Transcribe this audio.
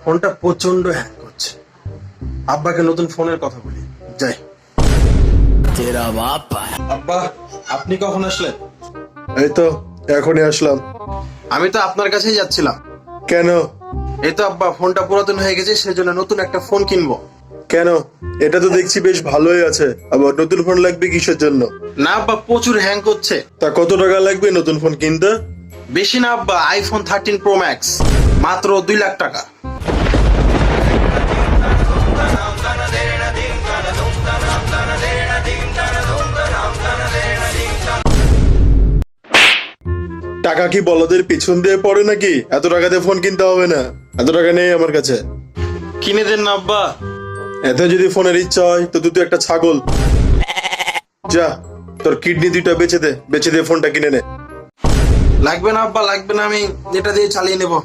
ফোনটা প্রচন্ড হ্যাং করছে। আব্বাকে নতুন ফোনের কথা বলি, যাই। আব্বা, আপনি কখন আসলেন? এই তো এখনই আসলাম। আমি তো আপনার কাছেই যাচ্ছিলাম। কেন? এই তো আব্বা, ফোনটা পুরাতন হয়ে গেছে, সেজন্য নতুন একটা ফোন কিনবো। কেন? এটা তো দেখছি বেশ ভালোই আছে, আবার নতুন ফোন লাগবে কিসের জন্য? না আব্বা, প্রচুর হ্যাং করছে। তা কত টাকা লাগবে নতুন ফোন কিনতে? বেশি না আব্বা, আইফোন 13 প্রো ম্যাক্স, মাত্র 2 লাখ টাকা। টাকা কি বলদের পিছন দিয়ে পড়ে নাকি? এত টাকা দিয়ে ফোন কিনতে হবে না, এত টাকা নেই আমার কাছে। কিনে দেন না আব্বা। এত যদি ফোনের ইচ্ছা হয় তো তুই তো একটা ছাগল। যা, তোর কিডনি দুইটা বেচে দে, বেচে দিয়ে ফোনটা কিনে নে। লাগবে না আব্বা, লাগবে না, আমি এটা দিয়ে চালিয়ে নেবো।